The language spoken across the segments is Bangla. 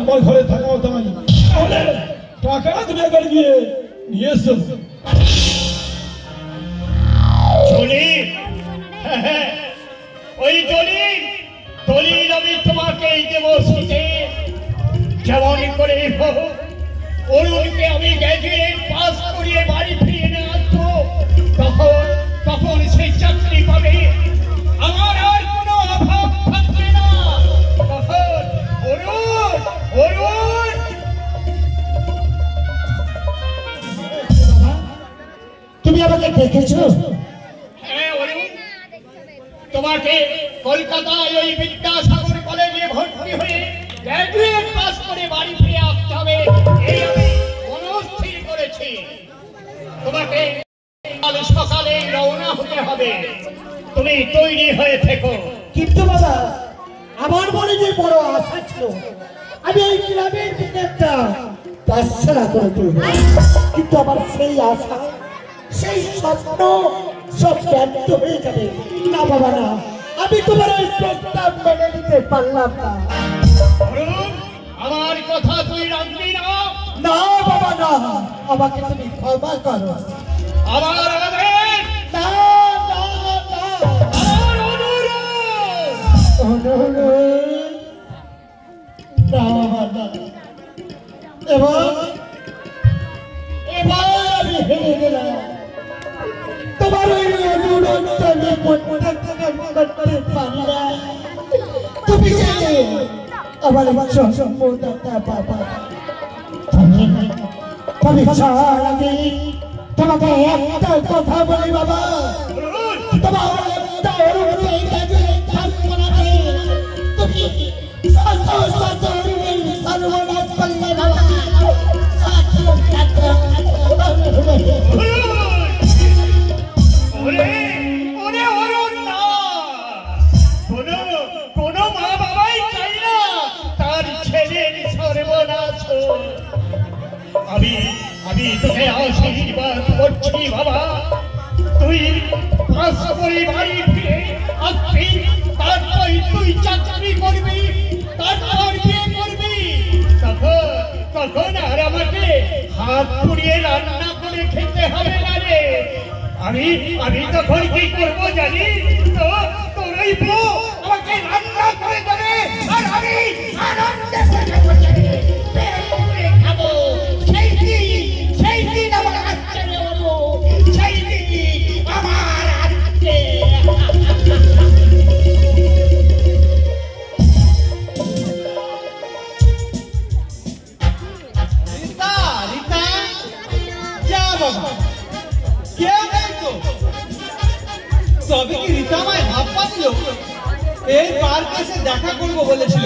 আমার ঘরে থাকাও তাই, তাহলে টাকা তুমি একবার গিয়ে নিয়ে এসো। ওই দলিল আমি তোমাকে দেব সুতে। যেমন করে হোক অরুণকে আমি গ্র্যাজুয়েট পাস করিয়ে বাড়ি ফিরিয়ে নিয়ে আসবো, তখন সেই চাকরি পাবে, আমার আর কোনো অভাব থাকবে না। তখন অরুণ তুমি আমাকে দেখেছো? হ্যাঁ অরুণ, তোমাকে কলকাতায় ওই বিদ্যাসাগর কলেজে ভর্তি হয়ে গ্র্যাজুয়েট পাস করে বাড়ি ফিরে আসতে হবে, এই আমি মনস্থির করেছি। তোমাকে কাল সকালে রওনা হতে হবে, তুমি তৈরি হয়ে থেকো। কিন্তু বাবা, আমার মনে যে বড় আশা ছিল আমি এই গ্রামের দিকে একটা বাচ্চারা করে তুলব, কিন্তু আমার সেই আশা সেই স্বপ্ন সব ব্যর্থ হয়ে যাবে। না বাবা না, আমি তোমার এই প্রস্তাব মেনে নিতে পারলাম না। আমার কথা তুই রাখবি না? না বাবা না, আমাকে তুমি ক্ষমা করো। আমার এবার আমি হেরে গেলাম। তোমার ওই অনুরোধ আমি করতে পারি না। তুমি আমার সম্মতা বাবা, তবে সারাদি তোমাকে একটা কথা বলি বাবা, তোমার একটা অনুরোধ তুমি সর্বনাশ করলে বাবা। কোনো মা বাবাই চাই না তার ছেলের সর্বনাশ। আমি তোকে আশীর্বাদ করছি বাবা, তুই পাস করে বাড়ি ফিরে আসবি, তারপর তুই চাকরি করবি, তারপর বিয়ে করবি, তখন আর আমাকে হাত পুড়িয়ে রান্না করে খেতে হবে না রে। আমি তখন কি করবো জানিস তো? তোর ওই বউ আমাকে রান্না করে দেবে, আর আমি আনন্দে খাবো। সেই দিন আমার হাতে নেবো, সেই দিন আমার হাতে। তবে কি রীতা আমায় ভাব পাচ্ছিল? এই পার্কে এসে দেখা করবো বলেছিল।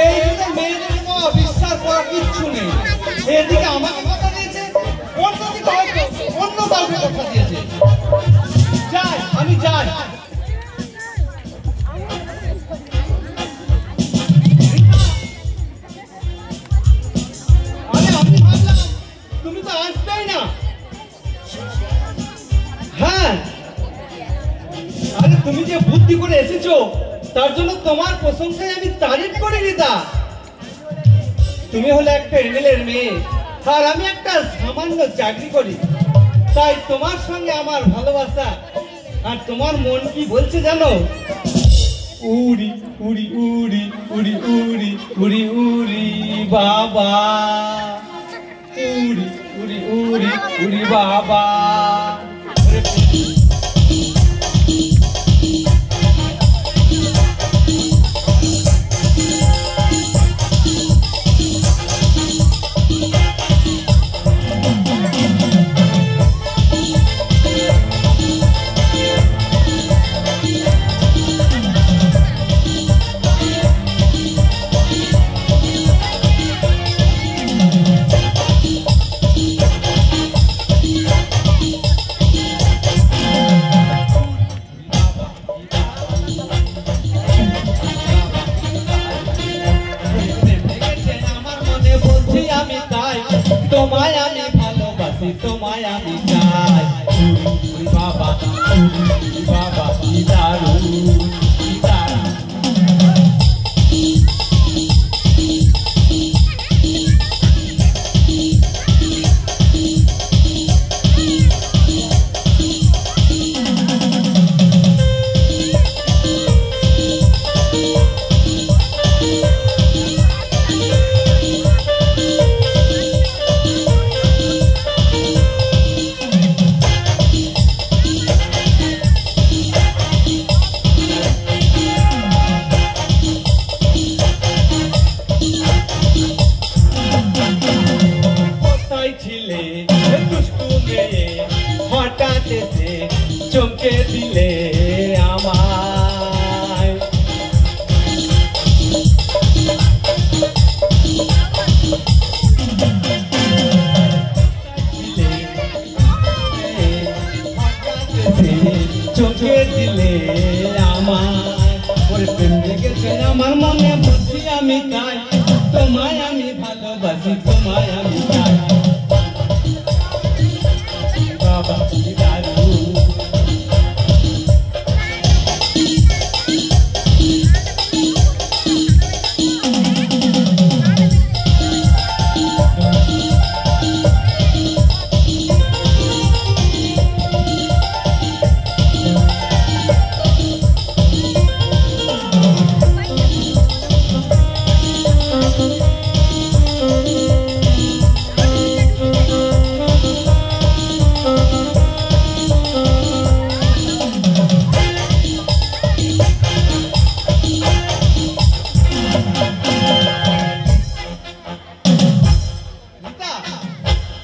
এই মেয়েদের কোনো অবিশ্বাস করার কিচ্ছু নেই। এদিকে আমাকে কথা দিয়েছে, অন্যদিকে হয়তো অন্য কাউকে কথা দিয়েছে। যাই, আমি যাই। আরে আমি ভাবলাম তুমি তো আসবেই না। হ্যাঁ, আরে তুমি যে বুদ্ধি করে এসেছো তার জন্য তোমার প্রশংসায় আমি তারিফ করি রীতা। তুমি হলে একটা এমএলএর মেয়ে, আর আমি একটা সামান্য চাকরি করি, তাই তোমার সঙ্গে আমার ভালোবাসা। আর তোমার মন কি বলছে জানো? উড়ি উড়ি উড়ি উড়ি উড়ি উড়ি উড়ি বাবা, উড়ি উড়ি উড়ি উড়ি বাবা। তোমায় আমি ভালোবাসি, তোমায় আমি চাই। উড়ি বাবা, উড়ি বাবা, কি দারুণ, কি দারুণ। আমি চাই, তোমায় আমি ভালোবাসি, তোমায় আমি চাই। বাবা কি দারুণ।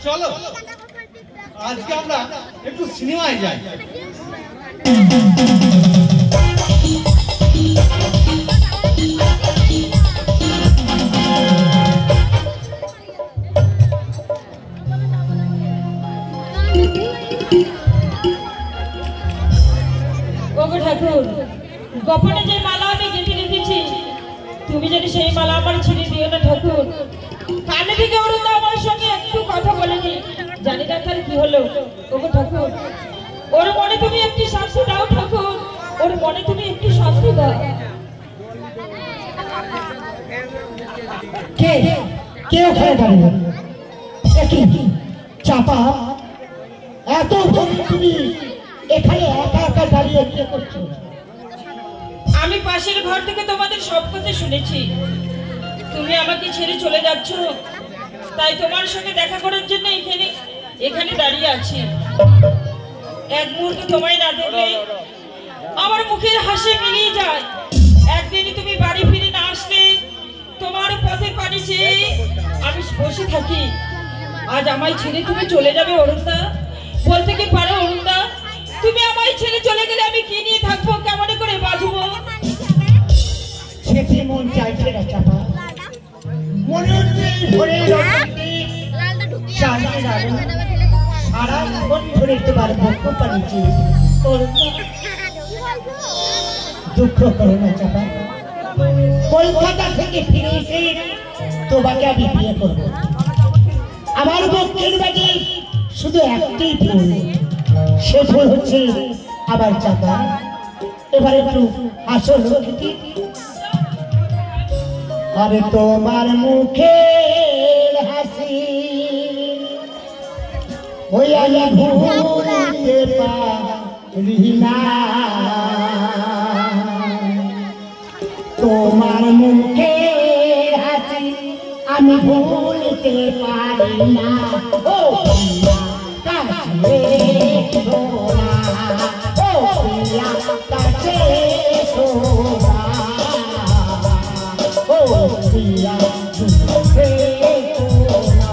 চলো আজকে আমরা একটু সিনেমায় যাই। ওগো ঠাকুর, গোপনে যে মালা আমি গেঁথে রেখেছি, তুমি যদি সেই মালা আমার ছিঁড়ে দিও না ঠাকুর। কানে থেকে অরুণ আমার সঙ্গে একটু কথা বলেনি, জানি না তার কি হলো। ওগো ঠাকুর, ওর মনে তুমি একটি শাস্তি দাও ঠাকুর, ওর মনে তুমি একটি শাস্তি দাও। কে কে ওখানে দাঁড়িয়ে? একই চাপা, এত তুমি এখানে একা একা দাঁড়িয়ে কি করছো? আমি পাশের ঘর থেকে তোমাদের সব কথা শুনেছি, তুমি আমাকে ছেড়ে চলে যাচ্ছ, তাই তোমার সঙ্গে দেখা করার জন্য এখানে দাঁড়িয়ে আছি। এক মুহূর্ত তোমায় না দেখলে আমার মুখের হাসি মিলিয়ে যায়। একদিনই তুমি বাড়ি ফিরে না আসলে তোমার পথে পানি চেয়ে আমি বসে থাকি। আজ আমায় ছেড়ে তুমি চলে যাবে অরুণদা, বলতে কি পারো অরুণদা, তুমি আমায় ছেড়ে চলে গেলে আমি কি নিয়ে থাকবো, কেমন করে বাঁচবো? সেটি মন চাইছে না চাপা, মনে হচ্ছে ভরে সারা জীবন ধরে তোমার ভক্ত পানিছি। দুঃখ করো না চাপা, কলকাতা থেকে ফিরে এসে তোমাকে আমি বিয়ে করবো। আমার বক্ষের বাজে শুধু একটাই ফুল, সে ফুল হচ্ছে আমার চাপা। এবারে একটু হাসো লক্ষ্মী। আরে তোমার মুখের হাসি ওই আমি ভুলতে পারি না, তোমার মুখের হাসি আমি ভুলতে পারি না। ও কাছে সোনা, ও প্রিয়া কাছে সোনা, ও প্রিয়া কাছে সোনা।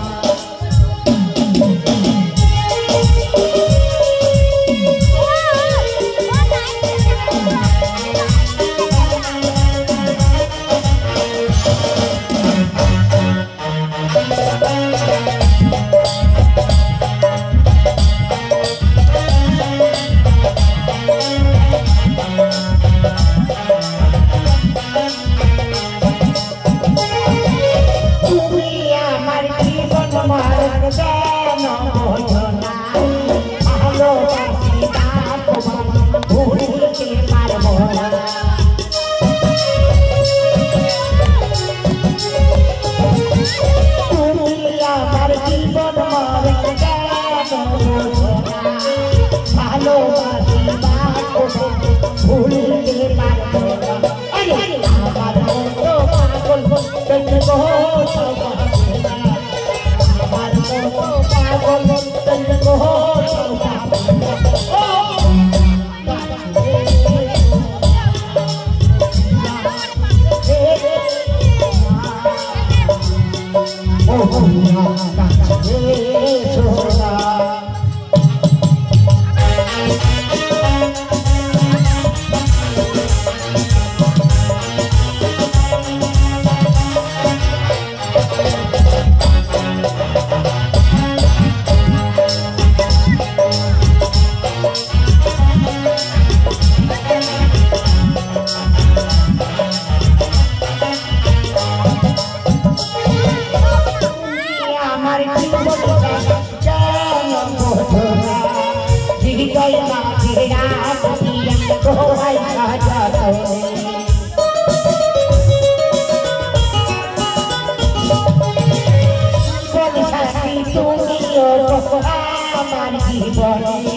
জীবনে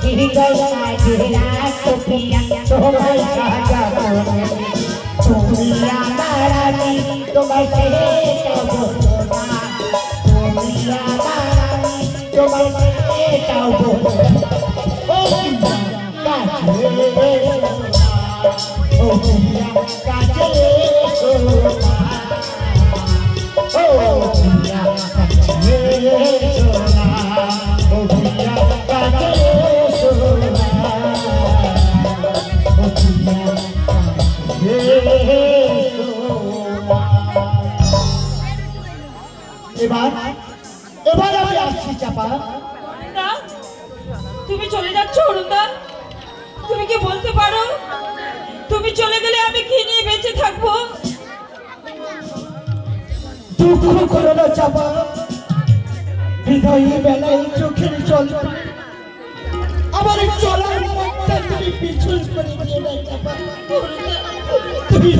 হৃদয় সাজেরা সখিয়া তোমায় সাজাবো তুমি আমার আমি তোমার সেটা বলো না তুমি আমার আমি তোমার সেটা বলো ও কাছে ও কাছে এবার আমি আসছি চাপা। না, তুমি চলে যাচ্ছ অরুণদা? তুমি কি বলতে পারো তুমি চলে গেলে আমি কি নিয়ে বেঁচে থাকবো? দুঃখ করো না চাপা, হৃদয়ে বেলায় চোখের জল আমার চলার পথটা তুমি পিছন করে দিয়ে না চাপা, তুমি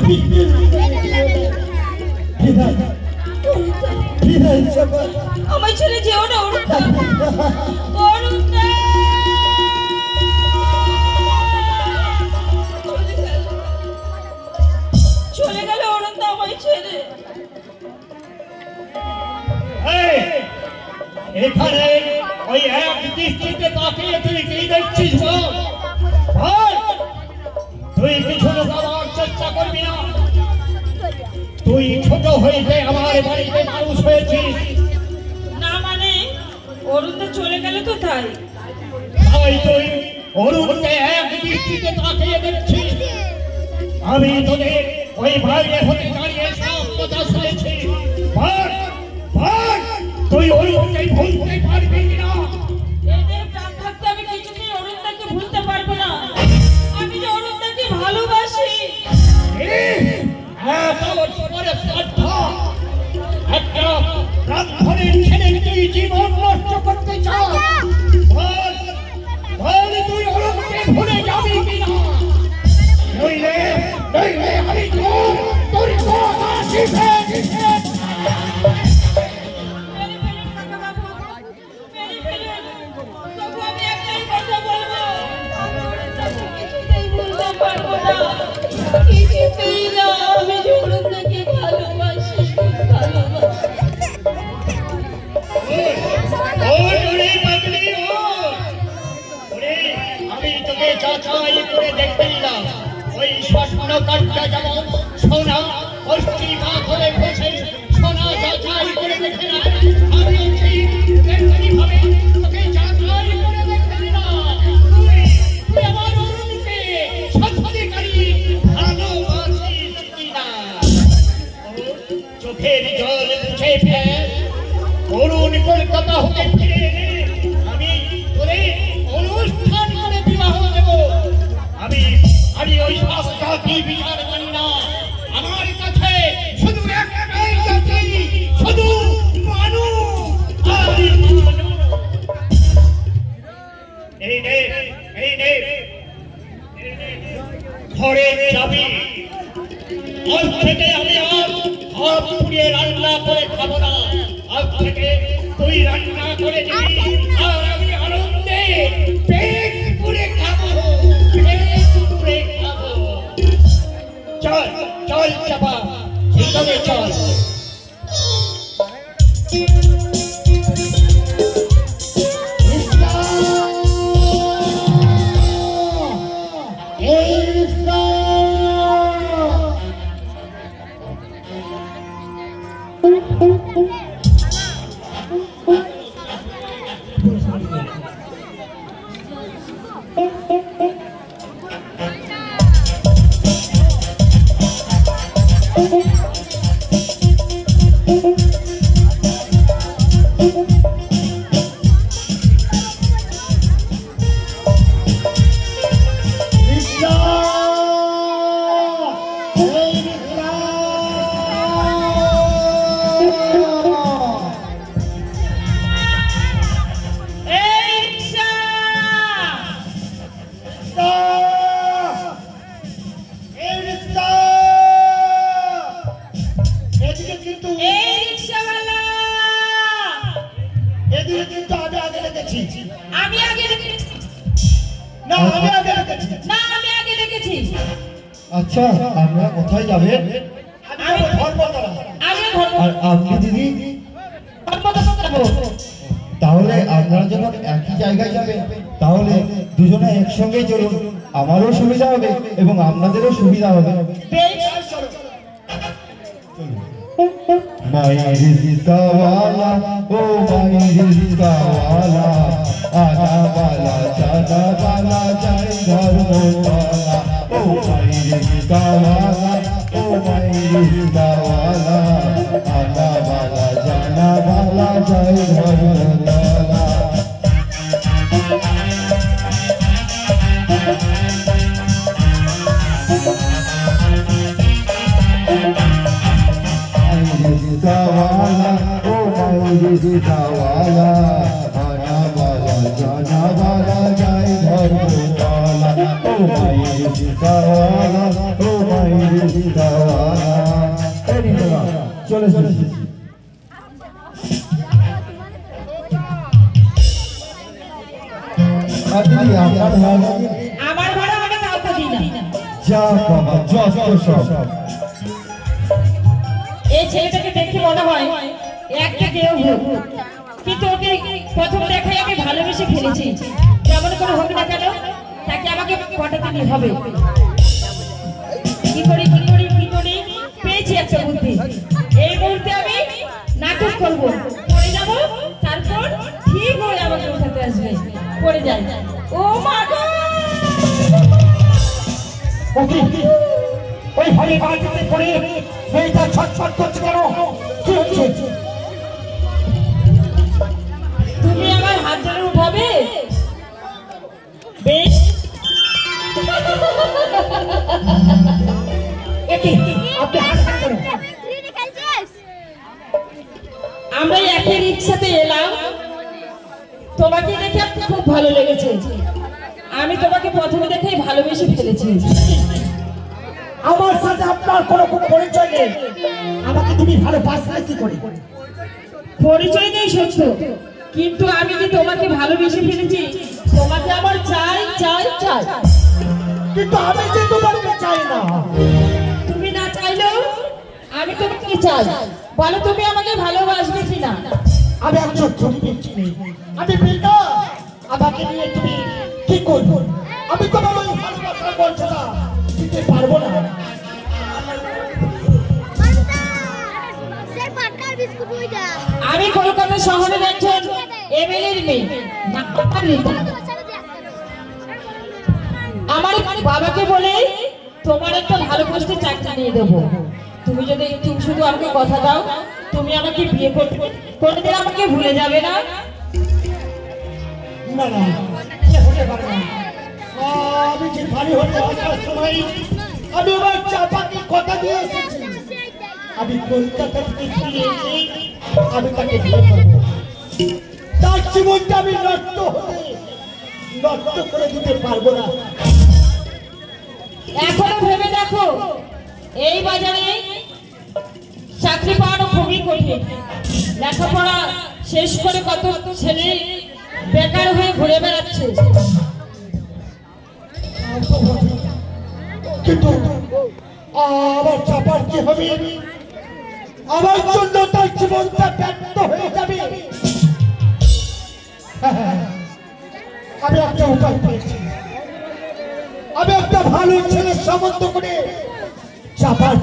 হৃদয় চাপা আমায় ছেড়ে যেও না অরুণদা। অরুণদা চলে গেল অরুণদা আমায় ছেড়ে। এখানে ওই এক দৃষ্টিতে তাকিয়ে তুই কি দেখছিস বল? তুই কিছু লুকাবার চেষ্টা করবি না। তুই ছোট হইতে আমার বাড়িতে মানুষ হয়েছিস। না মানে অরুণদা চলে গেল তো তাই। তাই তুই অরুণকে এক দৃষ্টিতে তাকিয়ে দেখছিস। আমি তোদের ওই বাইরে হতে দাঁড়িয়ে সব কথা শুনেছি। তুই অরুণকে ভুলতে পারবি না। এদের প্রাণ থাকতে আমি কিছুতেই অরুণদাকে ভুলতে পারবো না। আমি যে অরুণদাকে ভালোবাসি। একটা রামধনের ছেলে তুই জীবন নষ্ট করতে চাস? তুই অরুণকে ভুলে যাবি কিনা? নইলে আমি তোর কথা শিখে আমি তোকে যাচাই করে দেখে নিলাম। ওই স্বপ্ন কাঠটা যেমন সোনা অষ্টি পাথরে বসে সোনা যাচাই করে দেখে না, আমি ঠিক তেমনি ভাবে তোকে যাচাই করে দেখে নিলাম। তুই আমার অরুণকে সত্যিকারী ভালোবাসিস কিনা? চোখের জল মুছে ফেল। অরুণ কলকাতা হতে ফিরে এলে আমি তোরে অনুষ্ঠান করে বিবাহ দেব। আমি ওই সবটা কি বিচার মানি না। আমার কাছে শুধু একটাই জাতি, শুধু মানুষ। এই নে ঘরের চাবি। আজ থেকে আমি আর হাত পুড়িয়ে রান্না করে খাবো না। আজ থেকে তুই রান্না করে দিবি আর আমি আনন্দে পেট পুড়ে খাবো, পেট পুড়ে খাবো। চল চল চাপা, ভিতরে চল। না আমি আগে দেখেছি। না আমি আগে দেখেছি। আচ্ছা আপনারা কোথায় যাবেন? আমি ধর্মতলা। আমি ধর্ম আর আপনি দিদি? ধর্মতলা যাবো। তাহলে আপনারা যখন একই জায়গায় যাবেন তাহলে দুজনে একসঙ্গেই চলুন, আমারও সুবিধা হবে এবং আপনাদেরও সুবিধা হবে। বেশ माई रिश्ता वाला ओ माई रिश्ता वाला आना वाला जाना वाला जाए धर्मशाला ओ माई रिश्ता वाला ओ माई रिश्ता वाला आना वाला जाना वाला जाए धर्मशाला। वाला ओ माई रिश्ता वाला आना वाला जाना वाला जाए धर्मशाला ओ माई रिश्ता वाला ओ माई रिश्ता वाला। चलो चलो दिदी আপনার ভাড়া আমার ভাড়া আমি কাউকে দিই না। যা বাবা যত সব এই ছেলেটাকে দেখে মনে হয় একটা কেউ কিন্তু ওকে প্রথম দেখায় আমি ভালোবেসে ফেলেছি। যেমন করে হোক না কেন তাকে আমাকে পটাতে হবে। কি করি পেয়েছি একটা বুদ্ধি। এই মুহূর্তে আমি নাটক করব, পড়ে যাব, তারপর ঠিক হয়ে আমাকে উঠাতে আসবে। পড়ে যাই। ও মা গো! ওই ভারী বালতিতে পড়ে মেয়েটা ছটফট করছে কেন? কি হচ্ছে? তুমি আমার হাত ধরে উঠাবে? বেশ। আপনি হাত কেন? আমরা একই রিক্সাতে এলাম, তোমাকে দেখে আমার খুব ভালো লেগেছে। আমি তোমাকে প্রথমে দেখেই ভালোবেসে ফেলেছি। আমার সাথে আপনার কোনো পরিচয় নেই, আমাকে তুমি ভালোবাসলে কি করে? পরিচয় নেই সত্য, কিন্তু আমি যে তোমাকে ভালোবেসে ফেলেছি, তোমাকে আমার চাই চাই চাই। কিন্তু আমি যে তোমাকে চাই না। তুমি না চাইলেও আমি তোমাকে চাই। বলো তুমি আমাকে ভালোবাসবে কিনা? আমি একজন গরিব ছেলে, আমি পিতা, আমাকে নিয়ে তুমি কি করবো? আমি তোমার ওই ভালোবাসার বঞ্চনা দিতে পারবো না। আমি কলকাতা শহরের একজন এমএলএর মেয়ে। আমার বাবাকে বলে তোমার একটা ভালো পোস্টে চাকরি নিয়ে দেবো। তুমি শুধু আমাকে কথা দাও, তুমি আমাকে বিয়ে করতে দিলে আমাকে ভুলে যাবে না? না না, সে হতে পারে না। আমি যে ভারী হতে আসার সময় আমি আমার চাপাকে কথা দিয়ে এসেছি, আমি কলকাতা থেকে ফিরে এসে আমি তাকে বিয়ে করবো। তার জীবনটা আমি নষ্ট করে দিতে পারবো না। এখনো ভেবে দেখো, এই বাজারে চাকরি পাওয়ানো খুবই কঠিন। লেখাপড়া শেষ করে কত ছেলে বেকার হয়ে ঘুরে বেড়াচ্ছে। কিন্তু আমার চাপার কি হবে? আমার জন্য তার জীবনটা ব্যর্থ হয়ে যাবে। আমি একটা উপায় পেয়েছি, আমি একটা ভালো ছেলের সম্বন্ধ করে চাপার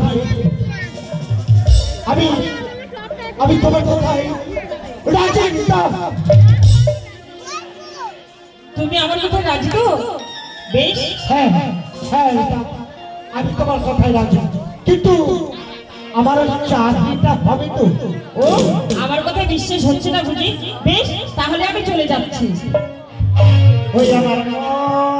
আমি তোমার কোথায় রাজি দিতাম। তুমি আমার কথা রাজি তো? বেশ, হ্যাঁ হ্যাঁ, আমি তোমার কথায় রাজি, কিন্তু আমার চাকরিটা হবে তো? ও আমার কথা বিশ্বাস হচ্ছে না বুঝি? বেশ, তাহলে আমি চলে যাচ্ছি। ওই আমার